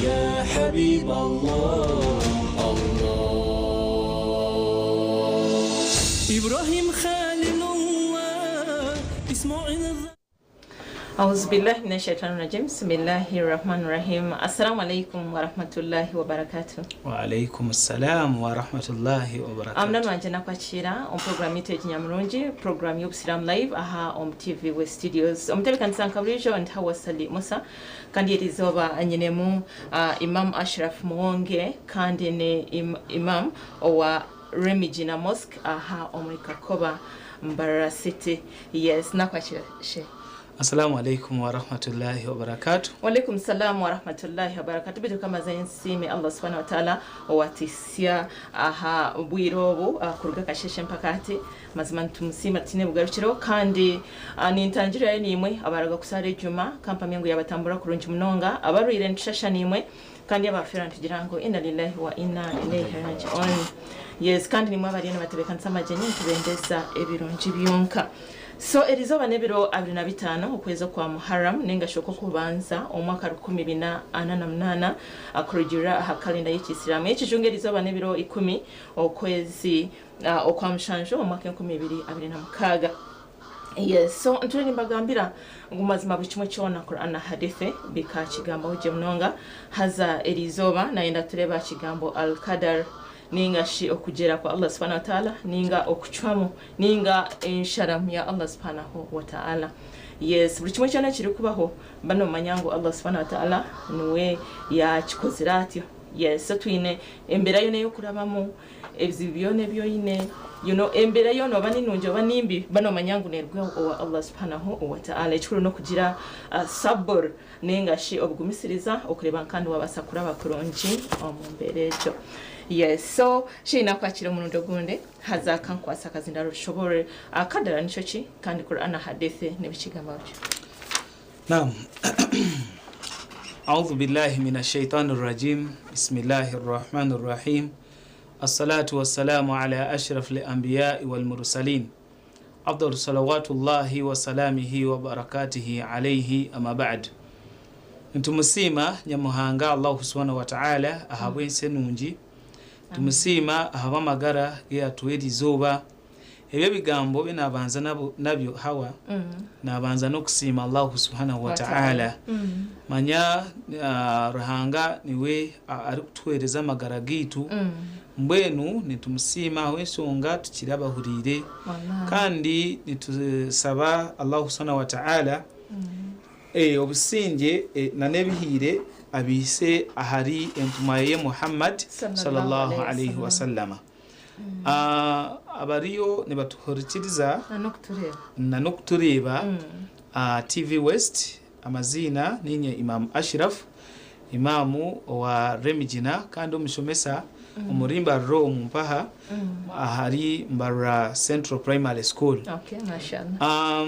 يا حبيب الله إبراهيم خليل الله إسماعيل أعوذ بالله من الشيطان الرجيم بسم الله الرحمن الرحيم السلام عليكم ورحمة الله وبركاته وعليكم السلام ورحمة الله وبركاته amna nwanjena kwakira on program ite kinyamurungi program y'obusiramu live aha on TV West Studios omutelekanisa nkaburijo and Hawasali Musa kandi erizoba anyinemu Imam Ashraf Muwonge kandi ne Imam owa Remigina Mosque aha omurika koba Mbarara City. Yes, nakwakira she. Assalamu alaikum wa rahmatullahi wa barakatuh. Wa alaikum salam wa rahmatullahi wa barakatuh. Bitu kama zayinsime Allah subhanahu wa ta'ala watisia aha bwirobu kuruga kasheshe mpakati mazima tumusima tine bugarukiro kandi nintangirira nimwe abaraga kusare juma kampa myengo yabatambura kurunji munonga abaruire nshasha nimwe kandi abafera ntugirango inna lillahi wa inna ilayhi raji'un. Yes, kandi nimwe abarine batebekansa majenye tubendeza ebirunji byonka. So erizoba nebiro 25 ukwezi kwa Muharram ninga shoko kubanza omwaka 2048 akurujira ha kalenda y'Ikisilamu y'ikijunge erizoba nebiro 10 ukwezi okwa Mushanjo omwaka 2026. Yes, so ntuli mbagambira ngumazima bichimwe cyona Qur'an na hadithi bika kigambo uje mnonga haza erizoba naenda tureba kigambo al-qadar ninga shi okugera kwa Allah subhanahu wa ta'ala ninga okuchwamu ninga insharam ya Allah subhanahu wa ta'ala. Yes, buri kimwe cyane kiri kubaho bano manyango Allah subhanahu wa ta'ala niwe ya kikozirati. Yes, so twine embera yo neyo kurabamo ebyibiyone byoyine embera yo no bani nunjo banimbi bano manyango nerwe wa Allah subhanahu wa ta'ala ikuru no kugira sabur ninga shi obugumisiriza okureba kandi wabasakura bakuronji omumberejo. Yes, so shina kwakira umurundo gunde hazaka nkwasa kazinda rushobore akadara nico ki kandi Qur'an hadithi nebikigamba byo. Naam. A'udhu billahi minash shaitanir rajim. Bismillahir rahmanir rahim. As-salatu was-salamu ala ashrafil anbiya'i wal mursalin. Afdalu salawatullahi wa salamihi wa barakatihi alayhi amma ba'd. Ntumusima nyamuhanga Allah subhanahu wa ta'ala ahabwense nungi. Tumusima ahabamagara ya tuwedi zoba ebyo bigambo binabanza nabyo hawa nabanza no kusima Allah subhanahu wa ta'ala manya ruhanga niwe ari kutwereza amagara gitu mbwenu nitumusima wensonga tukirabahurire kandi nitusaba Allah subhanahu wa ta'ala obusinge na nebihire abise ahari entumaye Muhammad sallallahu alayhi wa sallama abariyo ne batuhorikiriza na nokutureba TV West amazina ninye Imam Ashraf imamu wa Remigina kandi omushomesa umurimba ro mumpaha ahari Mbarara Central Primary School. Okay, mashallah.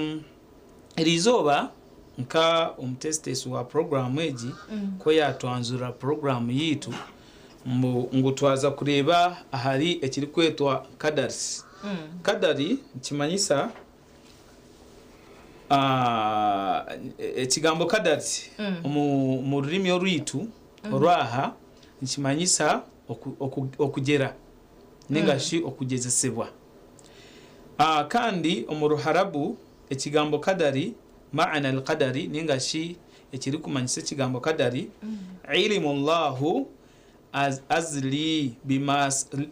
Erizoba nka umtestesi wa program eji ko yatwanzura program yitu ngutwaza kureba ahari ekiri kwetwa kadars. Kadari kimanyisa ekigambo kadari mu rurimi rwitu rwaha kimanyisa okugera ningashi okugezesebwa. Kandi omuruharabu ekigambo kadari maana al-qadari ningashi ekiri kumanyisa ekigambo kadari ilmu Allahu azli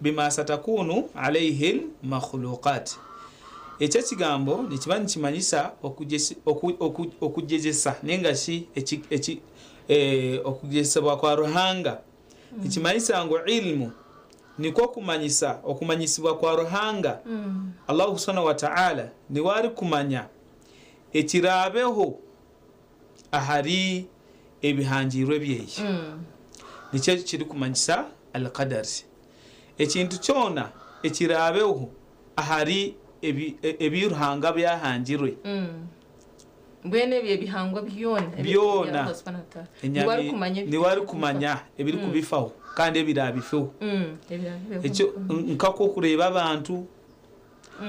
bima satakunu alayhi al-makhluqat. Ekyo kigambo nikiba nikimanyisa okugezesa ningashi okugezesebwa kwa ruhanga. Nikimanyisa ngo ilmu niko kumanyisa okumanyisibwa kwa ruhanga. Allah subhanahu wa ta'ala ni wari kumanya ekirabeho ahari ebihangirwe byeyi. Nicyo kiri kumanyisa al-qadar. Ekintu cyona ekirabeho ahari ebiruhanga byahangirwe. Mbwene bihangwa byona ni wari kumanya ebiri kubifaho kandi ebirabifaho. Ekyo nkako kureba abantu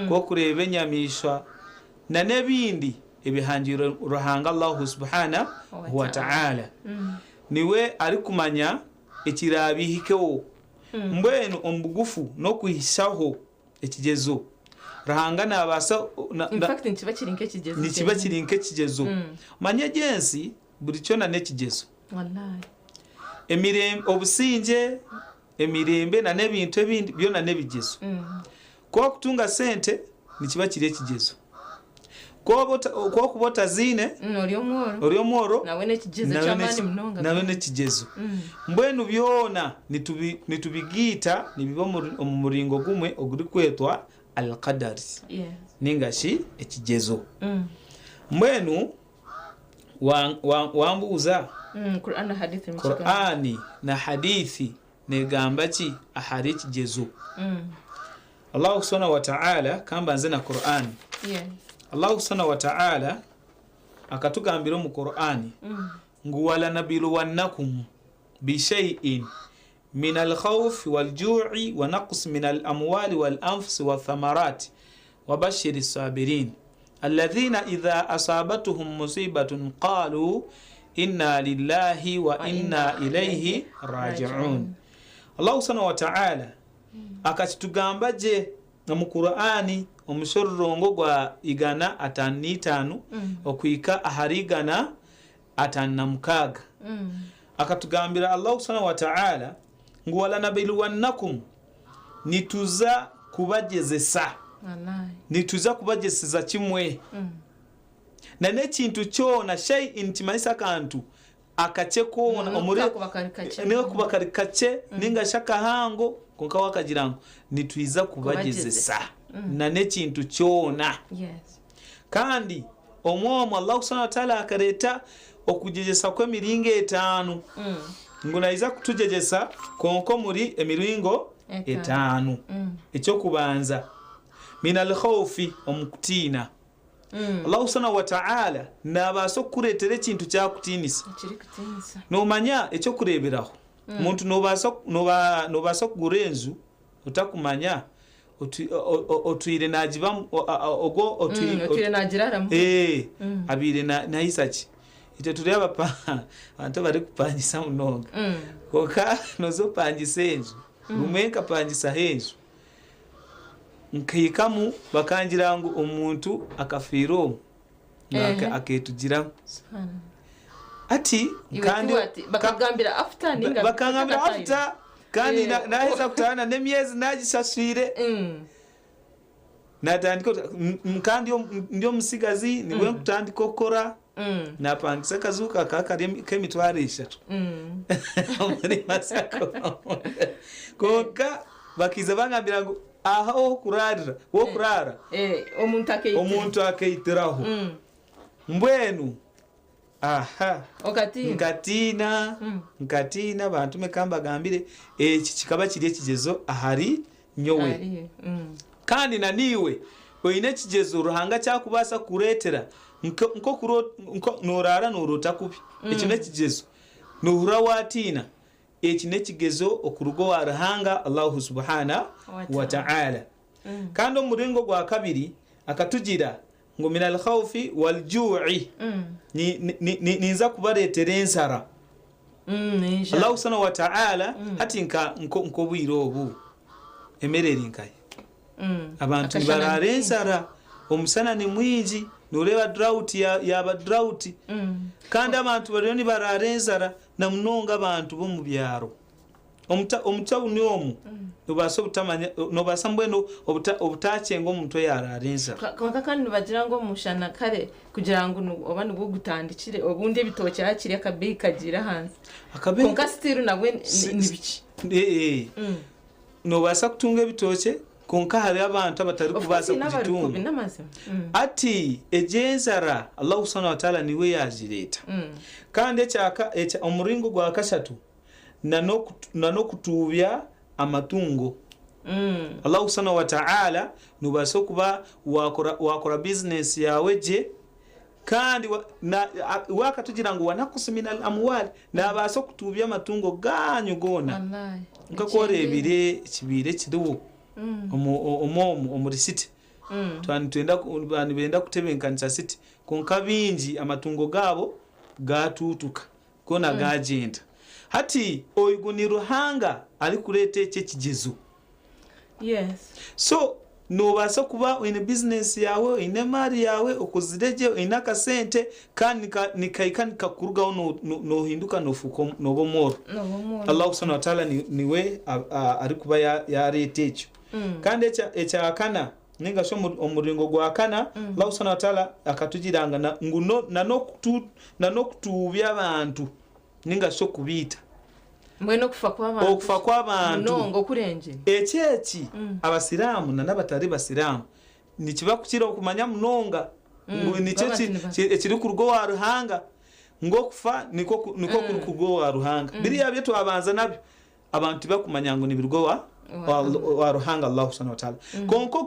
ko kureba enyamisha na nebindi ebihangiro ruhanga Allah subhanahu wa ta'ala. niwe ari kumanya ekirabihikewo mbwenu ombugufu n'okuhishaho ekigezo Ruhanga nabasa in fact nkiba kiri nk'ekigezo manye jensi buli kyona n'ekigezo wallahi emirembe obusinje emirembe na n'ebintu ebindi byona n'ebigezo kwa kutunga sente nikiba kiri ekigezo kwa kubota zine oli omworo nawe n'ekigezo ky'amaani munonga nawe n'ekigezo mbwenu byona nitubigiita nibiba mu muringo gumwe oguri kwetwa al-qadari ningashi ekigezo mbwenu wambuuza Qur'ani na hadithi negamba ki ahari ekigezo Allah subhanahu wa ta'ala kamba nze na Qur'ani Allah subhanahu wa ta'ala akatugambira mu Qur'ani nguwala nabiluwannakum bi shay'in min al-khawf wal-ju'i wa naqs min al-amwali wal-anfus wath-thamarati wa bashshiri as-sabirin alladhina idha asabatuhum musibatun qalu inna lillahi wa inna ilayhi raji'un. Allah subhanahu wa ta'ala akatugamba je mu Qur'ani omushororongo gwa igana 55 okuika aharigana 56 akatugambira Allah subhanahu wa ta'ala nguwala nabiluwannakum nituza kubagezesa nituza kubagezesa kimwe na n'ekintu kyona shay'in kimanisa kantu akace koona omure ne kubakarikace ninga shakahango konka wakagirango nitwiza kubagezesa na n'ekintu kyona kandi omwomo Allah subhanahu wa ta'ala akareta okujejesa kw'emiringo 5 ngunaiza kutujejesa konko muri emiringo 5 ekyo kubanza minal khawfi omukutina Allah subhanahu wa ta'ala nabaso kuretera ekintu kyakutinisa nomanya ekyo kureberaho muntu nobaso kugurenzu utakumanya otwire najiba ogo otwire najiraramu abire na isaki ite tureba abantu bari kupangisa munonga koka nozo pangisa enzu rumenka pangisa henzu nkayikamu bakangirango omuntu akafiro aketugira ati kandi bakagambira after ninga bakangambira after kandi naheza kutana nemyezi nagisaswire natandiko kandi ndio musigazi niwe kutandika okora napangisa kazuka kemitwaro 3 muri masako koka bakiza bangambira ngo aho kurarira wo kurara omuntu akayitiraho mbwenu aha nkatina bantu mekamba gambire eki kikaba kiri ekigezo ahari nyowe kandi na niwe oyine ekigezo Ruhanga kyakubasa kuretera nko norara norota kubi ekyo nekigezo nohura watina eki nekigezo okurugo wa Ruhanga Allah subhanahu wa ta'ala kandi omuringo gwa kabiri akatugira ngo minal khawfi wal ju'i niza kubaretera ensara Allah subhanahu wa ta'ala hatinka nko bwirobu emereri nkaye abantu barare ensara omusana ni mwingi noleba drought yaba drought kandi abantu barioni barare ensara na munonga abantu bo mu byaro omutawu nyomu nobaso butamanya nobasa mbweno obutacengo omuntu yarare ensara kandi bagira ngo mushana kare kugira ngo obani bwo gutandikire obundi ebitoke yakiri akabeyi kagira hanze konka still nawe nibiki nobasa kutunga ebitoke konka hari abantu abatari kubasa kugitunga ati ejenzara Allah subhanahu wa ta'ala niwe yazireta kandi ekyaka omuringo gwa kashatu nano kutubya amatungo Allah subhanahu wa ta'ala nubaso kuba wakora business yawe je kandi wakatugira ngo wanakusumina amwali nabaso kutubya amatungo ganyu gona ngakorebire kibire kiduwo omu city twenda kutebenkanisa city konka bingi amatungo gabo gatutuka kona gagenda hati oyuguni ruhanga ali kuleta ekigezo. Yes. So nobasa kuba in business yawe ine mari yawe okuzireje ina kasente kandi nikaika kurugaho no hinduka no fuko no bomoro. Allah subhanahu wa ta'ala niwe ari kuba yareta ekyo. Kandi echa kana ninga sho omuringo gwa kana Allah subhanahu wa ta'ala akatugiranga nguno nanokutubya abantu ninga sho kubita mbweno okufa kw'abantu nongo kurenje ekyeki abasiramu n'abatari basiramu nikiba kukira okumanya munonga nikyeki ekiri ku rugo wa ruhanga ngokufa niko kuri ku rugo wa ruhanga biriya byetu abanza nabyo abantu bakumanya ngo ni birugo wa ruhanga Allah subhanahu wa ta'ala. Konko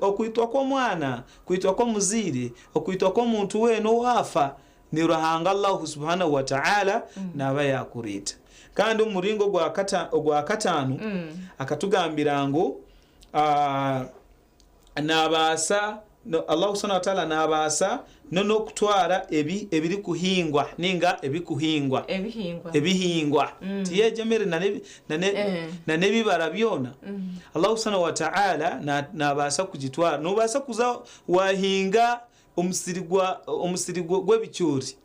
okuitwa kwa mwana kuitwa kwa muzire okuitwa kwa muntu weno wafa ni ruhanga Allah subhanahu wa ta'ala naba yakurita. Kandi umuringo gwa katanu akatugambira ngo nabasa Allah subhanahu wa ta'ala nabasa no kutwara ebiri kuhingwa ninga ebihingwa tiyejemere na nebibara byona Allah subhanahu wa ta'ala nabasa kugitwara nobasa kuza wahinga omusiri gwebicyori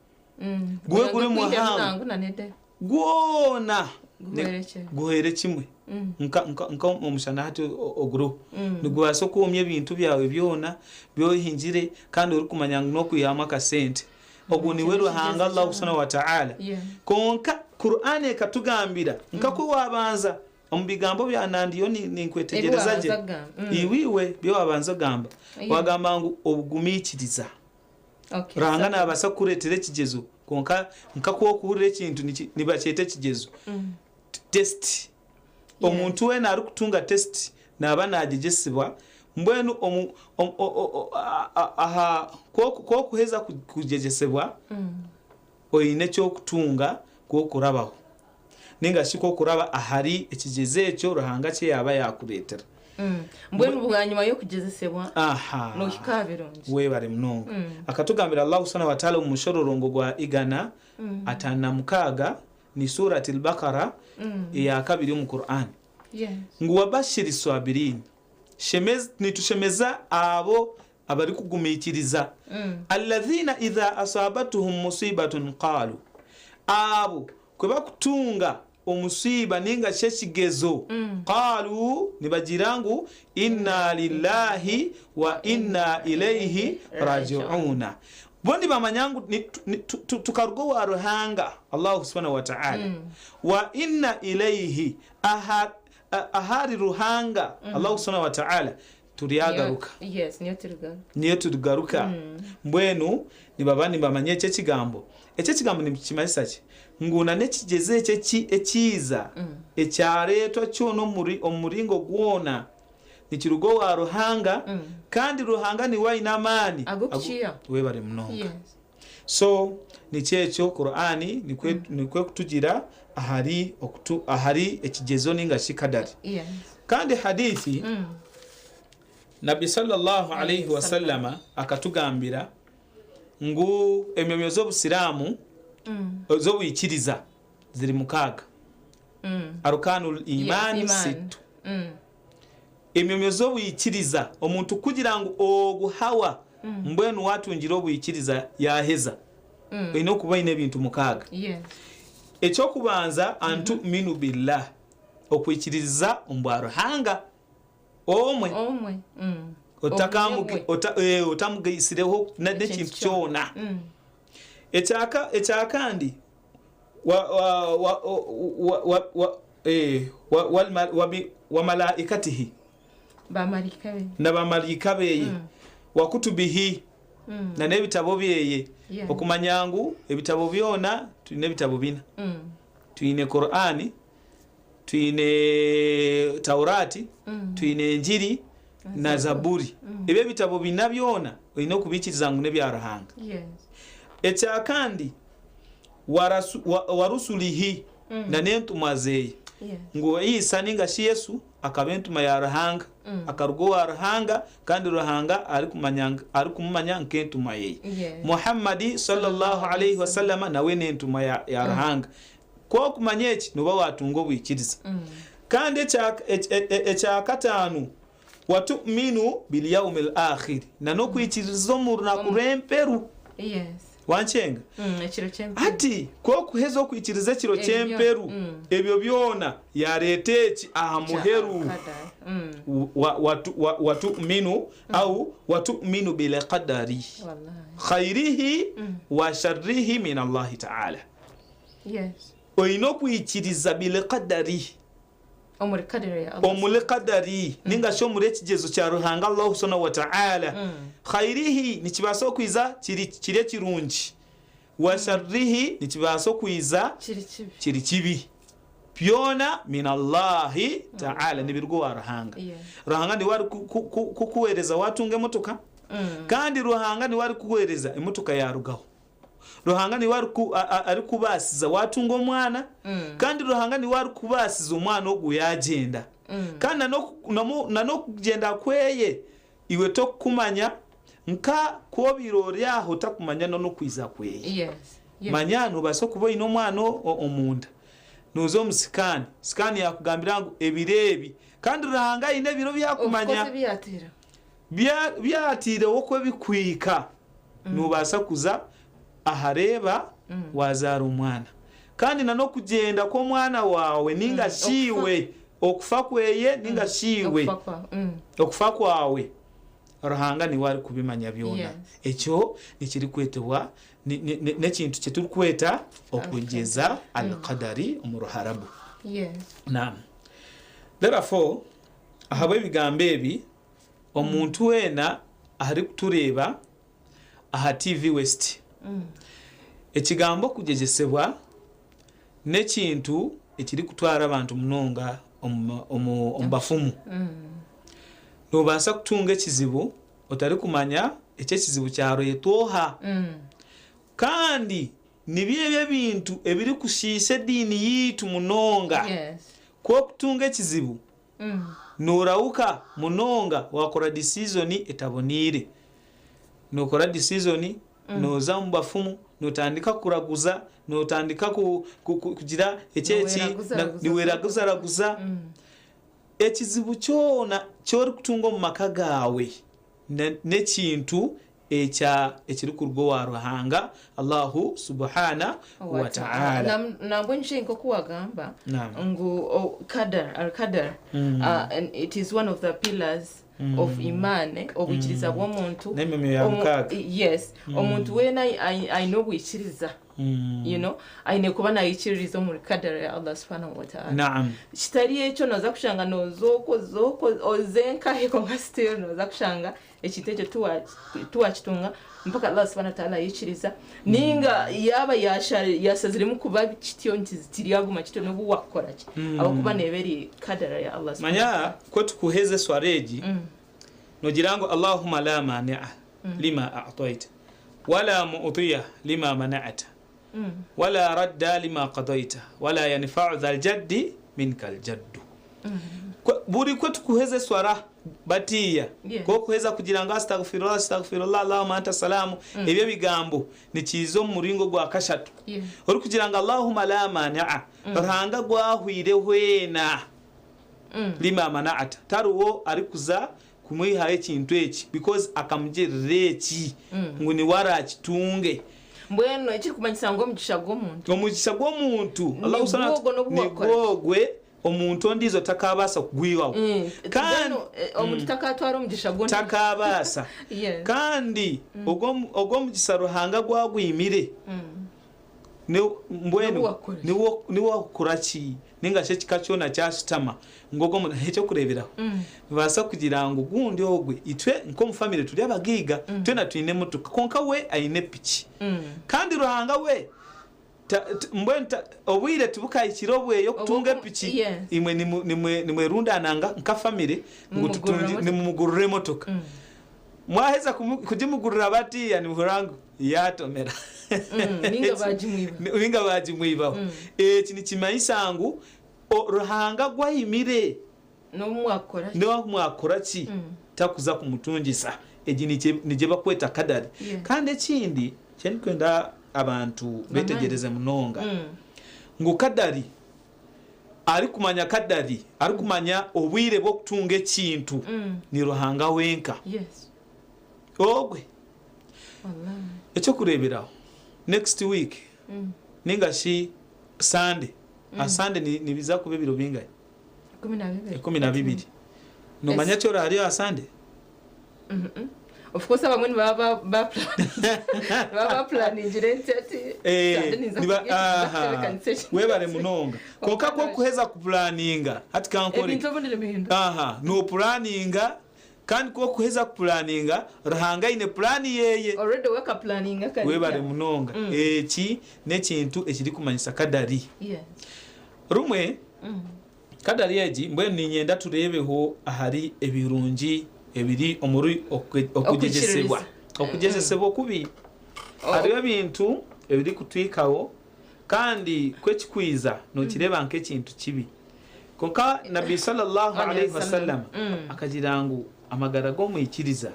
gwe guri muhango gwona guhere kimwe nka omushana hati oguro nigwasa kuomya ebintu byawe byona byohingire kandi uri kumanya no kuyama kasente ogwo niwe ruhanga Allah subhanahu wa ta'ala. Konka Qur'an ekatugambira nka ko wabanza omubigambo byanandiyo ninkwetegereza je iwiwe byo wabanza gamba wagamba ngo obugumikiriza ruhanga nabasa kuretera ekigezo konka nka ko kurire ekintu nibachete ekigezo test omuntu wena ari kutunga test naba nagigesibwa mbwenu ko kuheza kujegesebwa oyine cyo kutunga ko kurabaho ninga shiko kuraba ahari ekigeze ekyo ruhanga cye yaba yakuretera mbwenu bwanyuma yo kugezesebwa no kikabirungi we bari mnongo akatugambira Allah subhanahu wa ta'ala umushororongo gwa igana atana mukaga ni surati al-Baqara ya kabiri mu Qur'an. Nguwa bashiri sabirin nitushemeza abo abari kugumikiriza alladhina idha asabatuhum musibatun qalu abo kweba kutunga omusiba ninga shekigezo qalu nibajirangu inna lillahi wa inna ilayhi raji'una bondi bamanyangu tukarugo wa ruhanga Allah subhanahu wa ta'ala wa inna ilayhi ahari ruhanga Allah subhanahu wa ta'ala turiyagaruka niyo tugaruka mbwenu nibabani bamanye ekigambo nikimalisa ki nguna nekigeze ekiza ekyaretwa kyono omuringo gwona nikirugo wa ruhanga kandi ruhanga ni waina amani we bari mnonga. So nikyekyo Qur'ani nikwe kutugira ahari ekigezo ninga shikadari kandi hadithi Nabi sallallahu alayhi wa sallama akatugambira ngu emyomyo z'obusiramu z'obuyikiriza ziri mukaga arukanul imani situ emyomyo z'obuyikiriza omuntu kugira ngo oguhawa mbwenu watungira obuyikiriza yaheza ino okuba ine ebintu mukaga ekyokubanza antu minu billah okwikiriza ombwaruhanga omwe otamugisireho n'ekintu kyona ekyakandi wa malaikatihi n'abamalika beye wa kutubihi na n'ebitabo byeye okumanyangu ebitabo byona tuyine ebitabo bina tuyine Qur'ani tuyine Taurati tuyine Injili na Zaburi ebyo bitabo bina byona oyina okubikiriza ngu nebya ruhanga ekyakandi warusulihi na n'entumwa zeye ngo Isa ninga Yesu akabentuma ya ruhanga akarugo wa ruhanga kandi ruhanga ari kumumanya nk'entuma ye Muhammadi sallallahu alayhi wasallam nawe n'entuma ya ruhanga ko kumanya eki noba watunga obwikiriza kandi ekyakataano watu'minu bil yawmil akhir nanokwikiriza mu runaku rw'emperu wanchenga ati ko kuheza okwikiriza ekiro ky'emperu ebyo byona yarete eki aha muheru watu'minu au watu'minu bil qadari khairihi wa sharrihi min Allah ta'ala oyino kwikiriza bil qadari omuli qadari ninga sho muri ekigezo kya ruhanga Allah subhanahu wa ta'ala khairihi nikibasa okwiza kiri kirungi wa sharrihi nikibasa okwiza kiri kibi byona min Allah ta'ala nibirgo wa ruhanga ruhanga ni wari kukuwereza watunga emotoka kandi ruhanga ni wari kukuwereza emotoka ya rugaho ruhanga ni wari ari kubasiza watunga omwana kandi ruhanga ni wari kubasiza omwana ogu yagenda kandi nano kugenda kweye iwe tokumanya nka kobirori aho takumanya no kwiza kweye manya no baso kuba ino omwana omunda nuzo musikani sikani yakugambira ngo ebirebi kandi ruhanga ine biro byakumanya byatire okwe bikwika nubasa kuza ahareba wazara omwana kandi nano kugenda ko mwana wawe ninga shiwe okufa kweye ninga shiwe okufa kwawe ruhanga ni wari kubimanya byona ekyo nikiri kwetebwa nekintu kituri kweta okugeza al-qadari umuruharabu naam therefore ahabe bigambe ebi omuntu wena ahari kutureba aha TV West ekigambo kujejesebwa nekintu ekiri kutwara abantu munonga ombafumu nobasa kutunga ekizibu otari kumanya ekizibu kyaro yetoha kandi nibyebye bintu ebiri kushiise dini yitu munonga ko kutunga ekizibu norauka munonga wakora decision etabonire nokora decision noza mbafumu notandika kuraguza notandika kugira ekyeki niweraguza ekizibu kyona cyori kutunga mu maka gawe nekintu ekiri kurgo wa ruhanga Allahu subhana wa ta'ala nambwe nshinko kuwagamba ngu al-qadar and it is one of the pillars of imane obwikiriza bw'omuntu yes omuntu wena aino bwikiriza you know aine kuba nayikiririza mu qadar ya Allah subhanahu wa ta'ala naam kitari ekyo noza kushanga nozoko ozenka heko nga still noza kushanga ekitejo tuwakitunga mpaka Allah subhanahu wa ta'ala yikiriza ninga yaba yasazire mu kuba kityo ntizitiriaguma kityo no buwakora ki abakuba neberi qadar ya Allah subhanahu manya ko tukuheze swareji nogirango Allahumma la mani'a lima a'tayta wala mu'tiya lima mana'ata wala radda lima qadayta wala yanfa'u dhal jaddi minkal jaddu buri ko tukuheze swara batiya ko kuheza kugira ngo astaghfirullah Allahumma anta salamu ebyo bigambo ni kizo muringo gwa kashatu ori kugira ngo Allahumma la mani'a ranga gwahwire hwena lima mana'ata taruwo ari kuza kumwiha ekintu eki because akamugirira eki ngo ni wara kitunge mbweno ekiri kumanyisa ngo omugisha gw'omuntu Allah usana nigogwe omuntu ondizo takabasa kugwiwawo kandi omuntu takatwara omugisha gwo takabasa kandi ogomugisha ruhanga gwagwimire mbwenu niwo kuraki ninga kikacyona cyashitama ngogo mu hecyo kureberaho basa kugira ngo gundi ogwe itwe nko mu family turi abagiga twena twine mutuka konka we aine pichi kandi ruhanga we mbwenta obwire tubuka ikirobwe yo kutunga pichi imwe nimwe rundananga nka family ngo tutungi nimugurure motoka mwaheza kujimugurura bati yani murango yatomera ninga bajimwiba eki ni kimayisangu ruhanga gwayimire no mwakora ki takuza kumutungisa egi nije bakweta kadari kandi ekindi kyenikwenda abantu betegereze munonga ngo kadari ari kumanya kadari ari kumanya obwire bwo kutunga ekintu ni Ruhanga wenka ogwe ekyo kureberaho next week ningashi Sunday Sunday ni biza kuba biro bingahe 12 nomanya cyo radio Sunday of course abamwe baba planning webare munonga konka ko kuheza ku planninga hati kankore no planninga kandi ko kuheza ku planninga Ruhanga ine plan yeye already weka planninga kandi webare munonga eki nekintu ekiri kumanyisa kadari rumwe kadari eji mbwenu ninyenda turebeho ahari ebirungi ebiri omuri okujejesebwa kubi hariyo bintu ebiri kutwikawo kandi kwekikwiza nokireba nk'ekintu kibi konka Nabi sallallahu alayhi wasallam akagirangu amagara go mwikiriza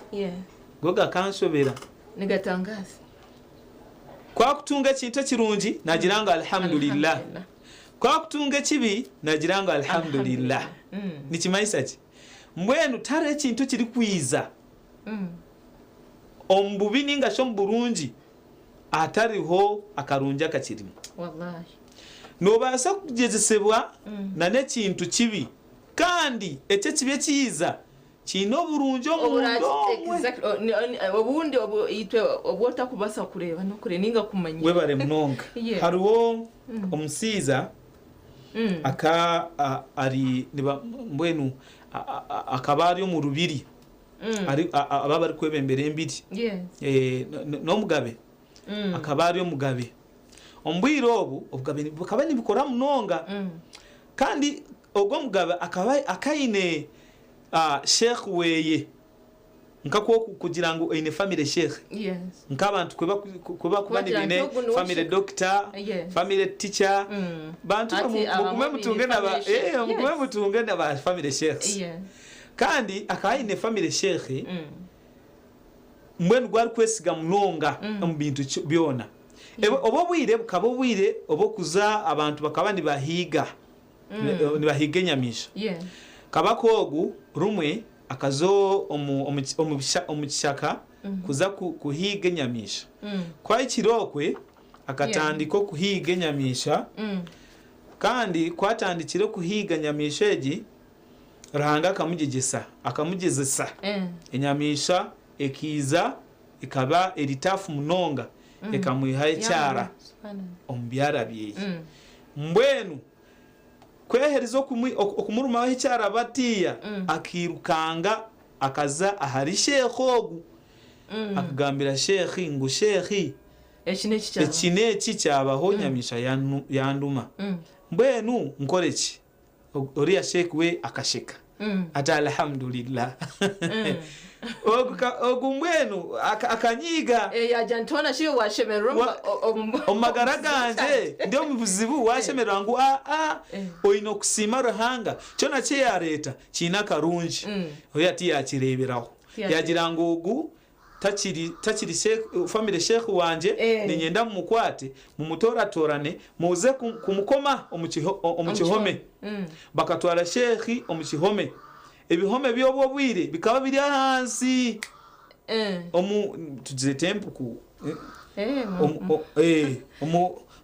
goga kansobera nigatangaza kwa kutunga ekintu kirungi nagiranga alhamdulillah kwa kutunga kibi nagiranga alhamdulillah nikimanyisa ki mbwenu tare ekintu kiri kwiza ombubi ninga sho mburungi atariho akarungi akakirimu wallahi nobasa kugezesebwa na nekintu kibi kandi ece kibe kiza kino burungi obundi yitwe obwota kubasa kureba no kure ninga kumanya webare munonga hariwo omusiza aka ari niba mbwenu akabari mu rubiri ari ababari kwebembere embiri no mugabe akabari omugabe ombwiro obu obugabe bukabani bikora munonga kandi ogwo mugabe akaine sheikh weye nkako kugira ngo ine family sheikh nkabantu kweba kubandi bine family doctor family teacher bantu mukume mutunge na ba family sheikhs kandi akaine family sheikh mbwenu gwari kwesiga munonga mu bintu byona obobwire bukabobwire obokuza abantu bakabandi bahiga nibahiga nyamisha kabakogu rumwe akazo omukishaka kuza kuhiga nyamisha kwa ikirokwe akatandiko kuhiga nyamisha kandi kwatandikire kuhiga nyamisha egi Ruhanga akamugezesa enyamisha ekiza ikaba eritafu munonga ekamuha ekyara ombyara bye mbwenu kweherizo okumuruma w'ekyara batiya akirukanga akaza ahari sheikh ogu akagambira sheikh ngo sheikh ekineki kyabaho nyamisha yanduma mbwenu nkoreki oriya sheikh we akashika ata alhamdulillah ogu mbwenu akanyiga yajantona shiyo washemerwa omagara ganje ndio mubuzibu washemerwa ngo oino kusima Ruhanga cyona cye yareta kina karunji oya ati yakireberaho yagira ngo ogu takiri family sheikh wanje ninyenda mukwate mumutoratorane muze kumukoma omukihome bakatwara sheikh omukihome ebihome byobwo bwire bikaba biri hansi tugize tempuku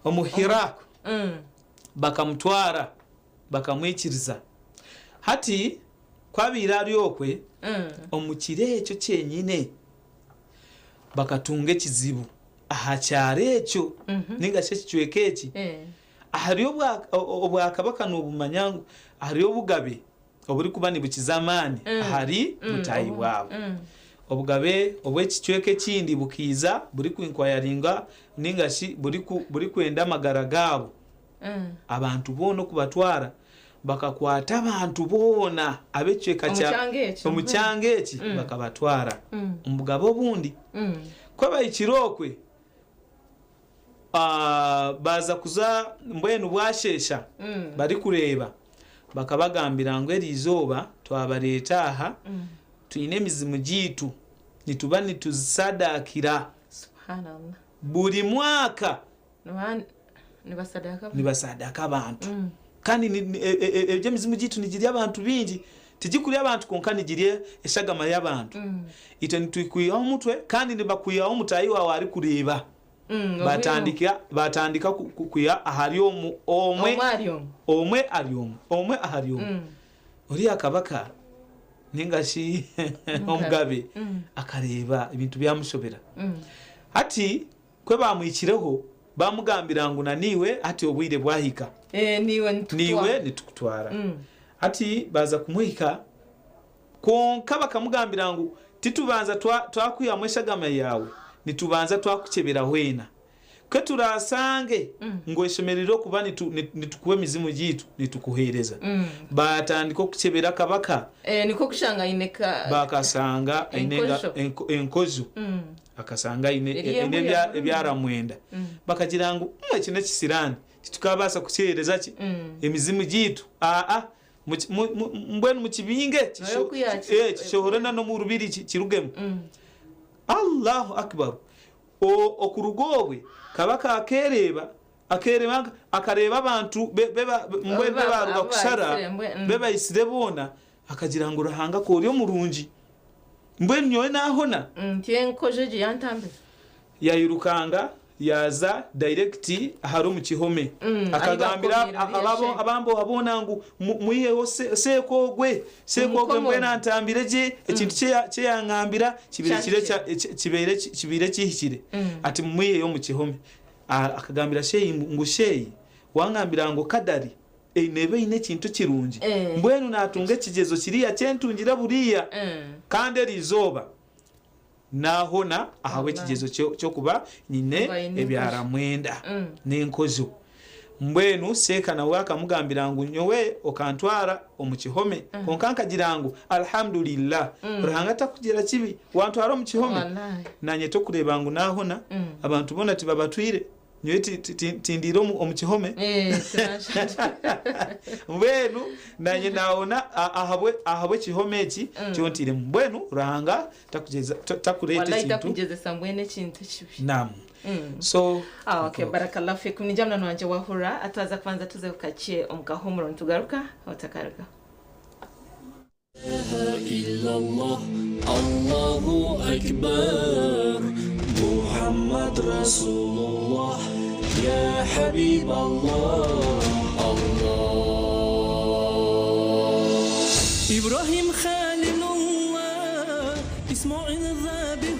omuhira bakamutwara bakamwikiriza hati kwabira ryokwe omukire ekyo kyenyine bakatunga ekizibu aha kyare ekyo ninga kyekicweke eki ahariyo obwakabaka n'obumanyangu ahariyo obugabe oburi kuba nibukizamani ahari mutayi bwabo obugabe obwekicweke kindi bukiza buri kwinkwayaringa ninga buri kwenda amagara gabo abantu bono kubatwara bakakwata abantu bona abecweka cya omucyange eki bakabatwara omugabo bundi kwaba ikirokwe baza kuza mbwenu bwashesha bari kureba bakabagambira ngo erizoba twabaleeta aha tuyina emizimu jiitu nituba nitusadakira subhanallah buli mwaka nibasadaka abantu kandi ebyo emizimu jiitu nigirya abantu bingi tigikulya abantu konka nigirya eshagama y'abantu ite nitwikwiyaho omutwe kandi nibakwiyaho omutayi wawe ari kureeba batandika kukuya ahari omwe ahari omwe ori akabaka ningashi omugabe akareeba ebintu byamushobera hati kwe bamwikireho bamugambira ngo naniwe hati obwire bwahika niwe nitukutwara hati baza kumuhika konka bakamugambira ngo titubanza twakwiyamu eshagama yawe nitubanza twakukebera wena kwe turasange ngo eshemerero kuba nitukuwe mizimu jitu nitukuhereza batandika okukebera kabaka niko kushanga ineka bakasanga inenga enkozo akasanga ine ebyaramwenda bakagira ngo kino kisirani titukabasa kukyereza ki emizimu jitu mbwenu mukibinge kishohorana no mu rubiri kirugemu Allahu akbar okurugobwe kabaka akareba abantu bebaruga kushara bebayisire bona akagira ngo rahanga ko ryo murungi mbwenu nyowe nahona tienkojeje yantambe yayirukanga yaza direct ahari mu kihome akagambira abambo abona ngo muyeho sekogwe mbwe nantambire je ekintu cye yangambira kibere kihikire ati muyeho mu kihome akagambira sheyi ngo sheyi wangambira ngo kadari nebe ine kintu kirungi mbwenu natunge kigezo kiriya cyentungira buriya kandi rizoba nahona ahawe kigezo cyo kuba nyine ebyaramwenda n'enkozo mbwenu seka nawe akamugambira ngo nyowe okantwara omukihome konka nkagira ngo alhamdulillah rahanga takugira kibi wantwara omukihome nanye to kureba ngo nahona abantu bona tibabatwire nyowe tindiro omukihome mbwenu nanye naona ahabwe kihome eki kyontire mbwenu rahanga takurete kintu takugezesa mbwene kintu kibi naam so okay barakallahu fikum ni jamna wanje wahura ataza kwanza tuze kukacie omukahumuro ntugaruka otakaruka illallah Allahu akbar Muhammad Rasulullah ya habib Allah Ibrahim Khalilullah Ismail Dhabih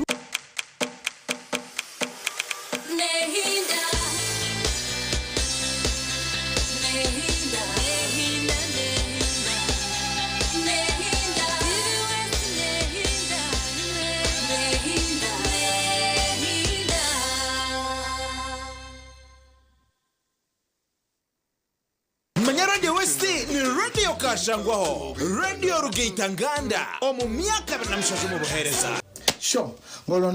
Radio West ni radio kashangwaho radio Rugeitanganda omu myaka banamushaje mu buhereza sho ngolo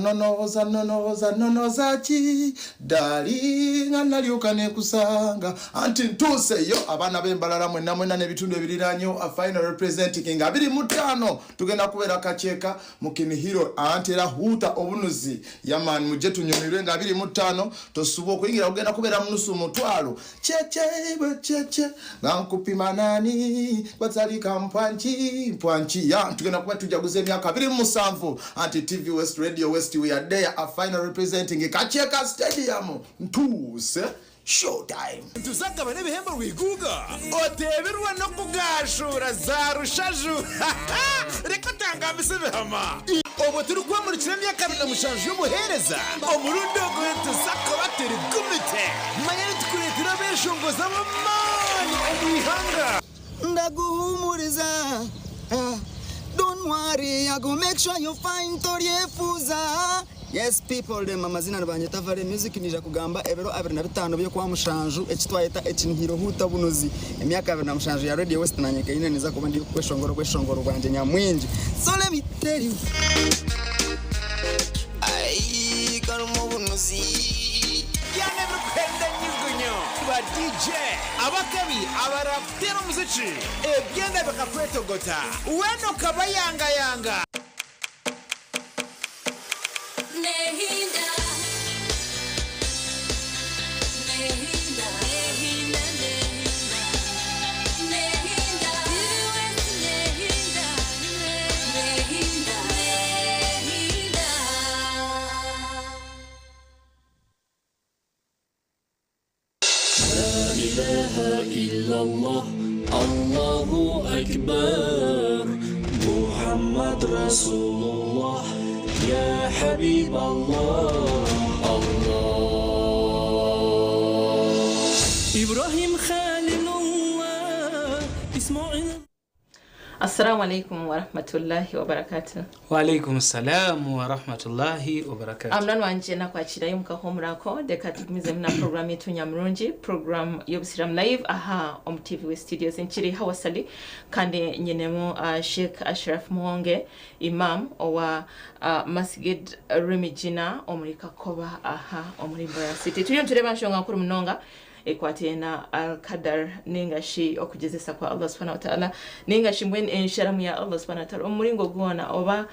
nonoza chi dali nganaliuka ne kusanga anti ntuse yo abana bembalala mwena nebitundu ebiriranyo a final representing ngabiri mutano tugenda kubera kacheka mukini hero antera huta obunuzi yaman mujetu nyumirwe ngabiri mutano tosubo kuingira kugenda kubera munusu mutwalo cheche ngankupima nani kwatsali kampwanchi ya tugenda kuba tujaguze myaka 2 anti TV West Radio West we are there a final representing Kacheka Stadium ntuse showtime tuzaka bane bihembo wiguga oteberwa no kugashura za rushaju reka tangambise behama obo turi kwa muri kirani ya kabiri mushanju yo muhereza omurundo gwetu saka bateri gumite manyari tukuretira beshongoza bamani omwihanga ndaguhumuriza don't worry, I go make sure you find Toriefuza. Yes, people, them amazina nabanyeta vale music nija kugamba ebero 25 byo kwa mushanju ekitwayeta ekinhiro huta bunozi emyaka 2 na mushanju ya Radio West nanyeke ine niza kuba ndi kweshongoro bwanje nyamwinji. So let me tell you. Ai, karumo bunozi. Ya never kwenda nyugunyo. ba DJ abakabi abaraptera umuziki ebyenda bakakwetogota weno kabayanga yanga Nehinda Nehinda Nehinda Nehinda Nehinda Nehinda Nehinda La ilaha illallah Allahu akbar Muhammad Rasulullah Ya Habib Allah Allah Ibrahim Khalilullah Ismail Assalamu alaikum wa rahmatullahi wa barakatuh. Wa alaikum salam wa rahmatullahi wa barakatuh. Amnan wanje nakwakira yomuka homurako deka tugumize muna program yetu nyamurungi program y'obusiramu live aha om TV we studios nchiri hawasali kandi nyenemu Sheikh Ashraf Muhonge imam owa Masjid Remijina omurika koba aha omuri Mbeera City tuyo tureba nshonga kuri munonga ekwatena al-qadar ningashi okugezesa kwa Allah subhanahu wa ta'ala ningashi mbwen ensharamu ya Allah subhanahu wa ta'ala umuringo gwona oba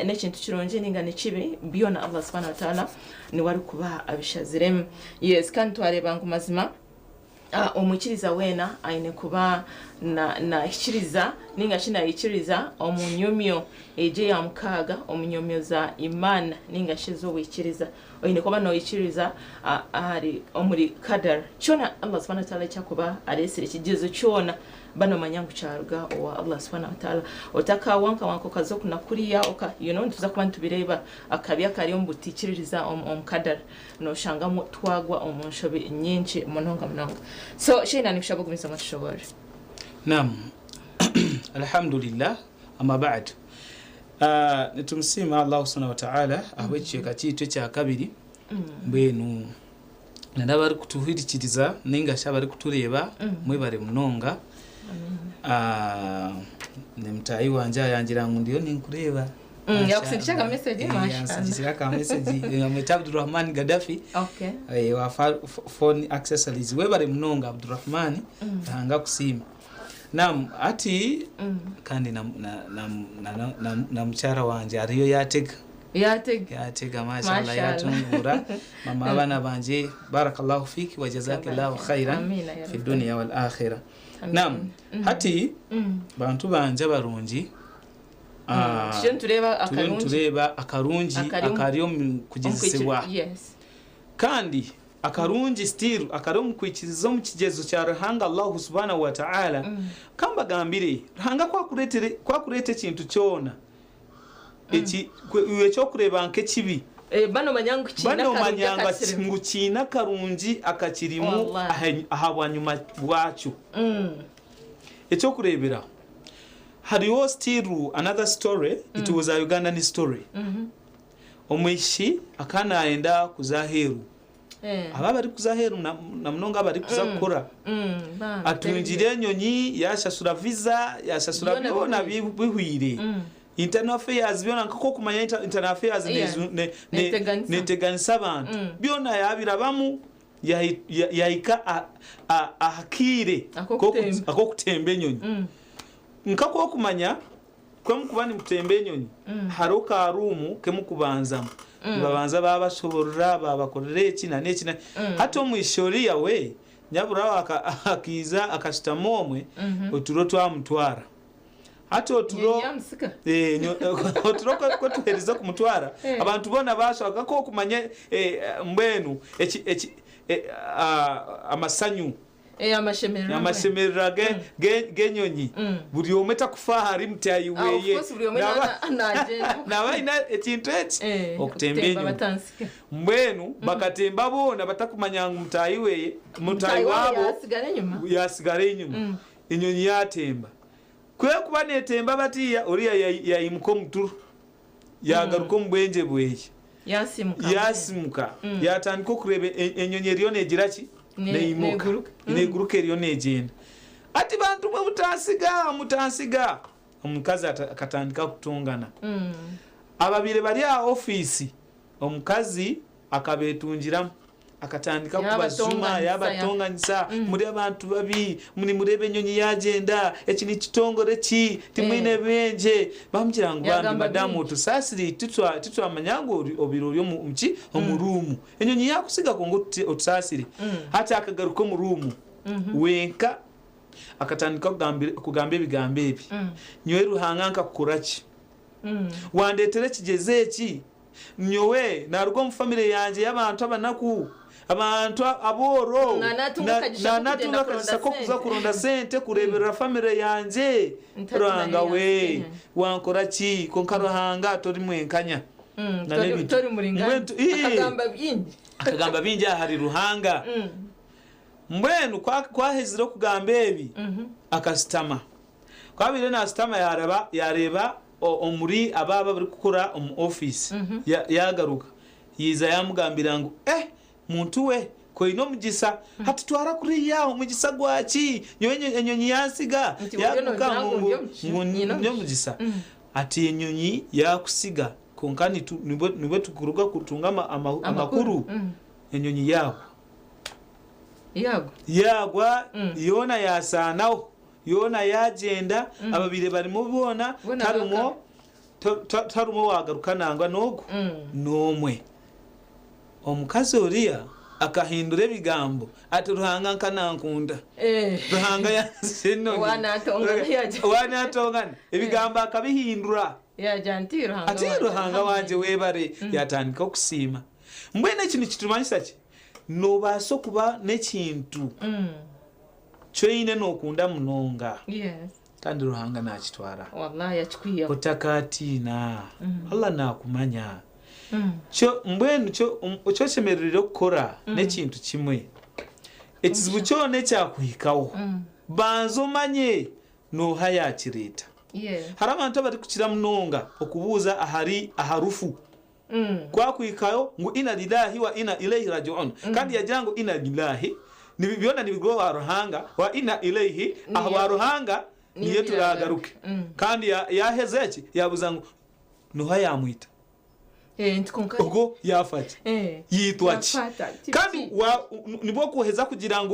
nekintu kironje ninga nekibi byona Allah subhanahu wa ta'ala ni wari kuba abishazirem yes kandi twareba ngo mazima omukiriza wena aine kuba na ikiriza ningashi na ikiriza omunyomyo eje ya mukaga omunyomyo za imana ningashi zo wikiriza oine kuba no ikiriza ari omuri kadar chona Allah subhanahu wa ta'ala cyakuba aresire kigezo cyona bano manyangu charuga wa Allah subhanahu wa ta'ala otaka wanko kazo kuna kuriya oka tuza kuba ntubireba akabya kari ombutikiriza kadar no shanga twagwa omunshobe nyinshi mononga so shena nikushabo kumisa mashobora Naam. Alhamdulillah ama ba'd. Nitumsima Allah subhanahu wa ta'ala ahwechiye kakitu kya kabiri mbenu ndabari kutuhirikiriza ninga shabari kutureba mwebare munonga nemtayi wanje yangira ngo ndiyo ninkureba yakusindisha ka message yakusindisha ka message mwita Abdurrahman Gaddafi okay wa phone accessories webare munonga Abdurrahman hanga kusima Naam ati kandi na mchara wanje ariyo yatega mashallah yatungura mama abana banje barakallahu fiki wa jazakillahu khairan fi dunya wal akhirah Naam hati bantu banje barungi tureba akarungi akariyo kugezesebwa kandi akarungi still akarum kwikirizo mu kigezo cya Ruhanga Allah subhanahu wa ta'ala kamba gambire Ruhanga kwa kurete kintu cyona eki iwe cyo kureba nke kibi bano manyangu kina karungi akakirimu ahabwanyuma bwacu ecyo kurebera hariyo still another story it was a Ugandan story omwishi akana enda kuzaheru aba bari kuzaheru na munonga bari kuzakora atunjire enyonyi yashasura visa yashasura byona bihwire internal affairs byona nkako kumanya internal affairs neteganisa abantu byona yabirabamu yaika ahakire ako kutembe enyonyi nkako kumanya kwemukubani mutembe enyonyi haroka rumu kemukubanzamu babanza babasoborera babakorera eki na neki hata omwishori yawe nyabura akiza akashitamo omwe oturo twamutwara hata oturo oturo ko tuhereza kumutwara abantu bona bashaka ko kumanya mbenu eki amasanyu amashemerera genyonyi buri ometa kufahari mtayi weye nabaina ekintu eki okutemba enyonyi mbwenu bakatemba bona batakumanya mtayi weye mtayi wabo yasigara enyuma enyonyi yatemba kwe kuba netemba batiya oriya yayimuko muturu yagaruko mbwenje bweye yasimuka yatandika kureba enyonyi eriyo negiraki neguruka eriyo negenda ati bantu mwe mutansiga omukazi akatandika kutungana ababire bali a office omukazi akabetungiramu akatandika kubazuma yabatonganyisa muri abantu babi murebe enyonyi yagenda eki ni kitongore ki timwine benje bamukira ngo bandi madamu tusasiri tutwamanya ngo obiro byo muki omurumu enyonyi yakusiga ko ngo otusasiri hata akagaruka mu rumu wenka akatandika kugamba ebigambo ebi nyowe Ruhanga nkakukoraki wandetere kigeze eki nyowe narugo mu family yanje y'abantu abanaku abantu aboro natunga kashisa ko kuza kuronda sente kureberera family yanje Ruhanga we wankora ki ko Ruhanga tori mwenkanya tori muringana akagamba bingi hari Ruhanga mbwenu kwahezira kugamba ebi akasitama kwabire na sitama yareba omuri ababa bari gukora mu office yagaruka yiza yamugambira ngo muntu we ko ino mugisa hatutwara kuri yaho mugisa gwaki enyonyi yansiga yakuka ngo nyo mugisa ati enyonyi yakusiga konkani nibo tukuruga kutunga amakuru enyonyi yagwa yona yasanaho yona yagenda ababire barimo bona tarumo wagaruka nangwa nogo nomwe omukazi oriya akahindura ebigambo ati Ruhanga nkanankunda Ruhanga yaseno wanatongana ebigambo akabihindura ati Ruhanga wanje webare yatandika okusima mbwene kino kitumanyisa ki nobaso kuba nekintu choine nokunda munonga kandi Ruhanga nakitwara wallahi yakwiya kutakatina Allah nakumanya cyo mbwenu cyo chemerere okora nekintu kimwe ekizibu cyone cyakuhikaho banzo manye no hayakireta hari abantu bari kukira munonga okubuza aharufu kwakuhikayo ngo ina lillahi wa ina ilayhi raji'un kandi yagira ngo ina lillahi nibiona nibigwa wa Ruhanga wa ina ilayhi wa Ruhanga niye turagaruke kandi yaheze iki yabuza ngo no yamwita ubwo yafata yitwa ki kandi nibo kuheza kugira ngo